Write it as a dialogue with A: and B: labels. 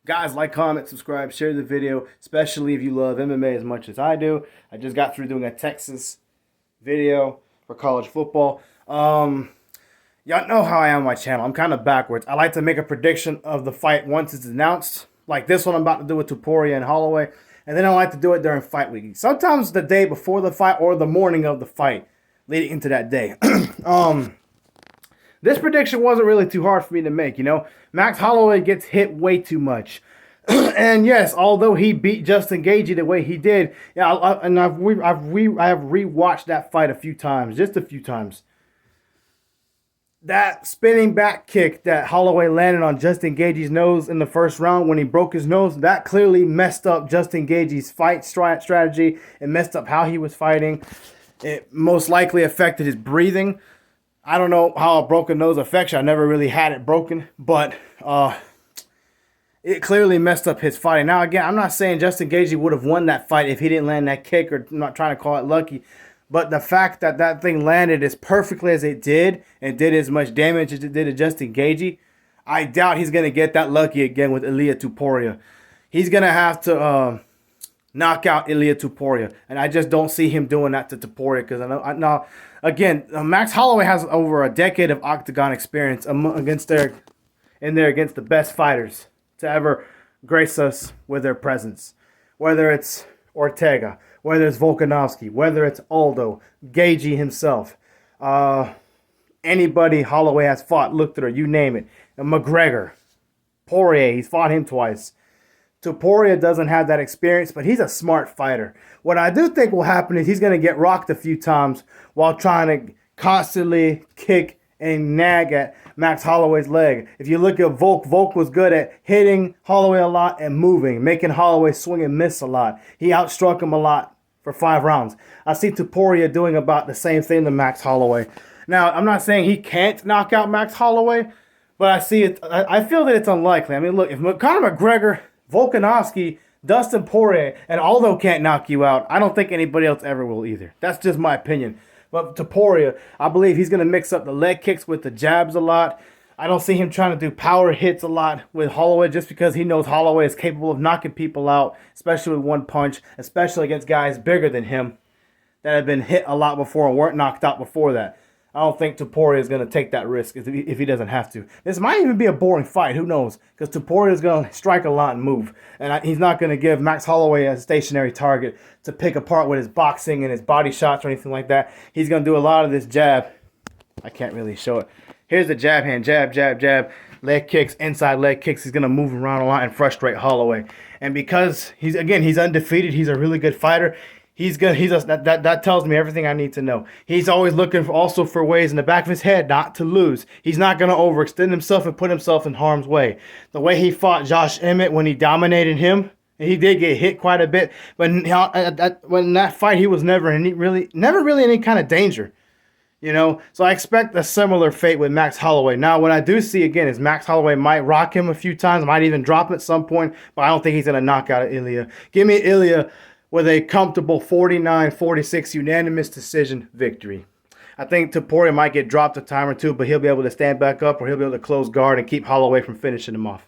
A: Guys, like, comment, subscribe, share the video, especially if you love MMA as much as I do. I just got through doing a Texas video for college football. Y'all know how I am on my channel. I'm kind of backwards. I like to make a prediction of the fight once it's announced. Like this one I'm about to do with Topuria and Holloway. And then I like to do it during fight week. Sometimes the day before the fight or the morning of the fight leading into that day. This prediction wasn't really too hard for me to make, you know. Max Holloway gets hit way too much. And yes, although he beat Justin Gaethje the way he did, yeah, I have rewatched that fight a few times, just a few times. That spinning back kick that Holloway landed on Justin Gaethje's nose in the first round when he broke his nose, that clearly messed up Justin Gaethje's fight strategy. It messed up how he was fighting. It most likely affected his breathing. I don't know how a broken nose affects you. I never really had it broken, but it clearly messed up his fighting. Now, again, I'm not saying Justin Gaethje would have won that fight if he didn't land that kick, or I'm not trying to call it lucky. But the fact that that thing landed as perfectly as it did and did as much damage as it did to Justin Gaethje, I doubt he's going to get that lucky again with Ilia Topuria. He's going to have to knock out Ilia Topuria. And I just don't see him doing that to Topuria because I know again, Max Holloway has over a decade of octagon experience against the best fighters to ever grace us with their presence. Whether it's Ortega, whether it's Volkanovski, whether it's Aldo, Gaethje himself, anybody Holloway has fought, looked at her, you name it. And McGregor, Poirier, he's fought him twice. Topuria doesn't have that experience, but he's a smart fighter. What I do think will happen is he's going to get rocked a few times while trying to constantly kick and nag at Max Holloway's leg. If you look at Volk was good at hitting Holloway a lot and moving, making Holloway swing and miss a lot. He outstruck him a lot for 5 rounds. I see Topuria doing about the same thing to Max Holloway. Now, I'm not saying he can't knock out Max Holloway, but I see it. I feel that it's unlikely. I mean, look, if Conor McGregor, Volkanovski, Dustin Poirier, and Aldo can't knock you out, I don't think anybody else ever will either. That's just my opinion. But Topuria, I believe he's going to mix up the leg kicks with the jabs a lot. I don't see him trying to do power hits a lot with Holloway just because he knows Holloway is capable of knocking people out, especially with one punch, especially against guys bigger than him that have been hit a lot before and weren't knocked out before that. I don't think Topuria is going to take that risk if he doesn't have to. This might even be a boring fight. Who knows? Because Topuria is going to strike a lot and move. And he's not going to give Max Holloway a stationary target to pick apart with his boxing and his body shots or anything like that. He's going to do a lot of this jab. I can't really show it. Here's the jab hand. Jab, jab, jab. Leg kicks, inside leg kicks. He's going to move around a lot and frustrate Holloway. And because he's undefeated, he's a really good fighter. That tells me everything I need to know. He's always looking for ways in the back of his head not to lose. He's not going to overextend himself and put himself in harm's way. The way he fought Josh Emmett when he dominated him, and he did get hit quite a bit, but when that fight he was never really in any kind of danger. You know, so I expect a similar fate with Max Holloway. Now, what I do see again is Max Holloway might rock him a few times, might even drop him at some point, but I don't think he's going to knock out Ilia. Give me Ilia with a comfortable 49-46 unanimous decision victory. I think Topuria might get dropped a time or two, but he'll be able to stand back up or he'll be able to close guard and keep Holloway from finishing him off.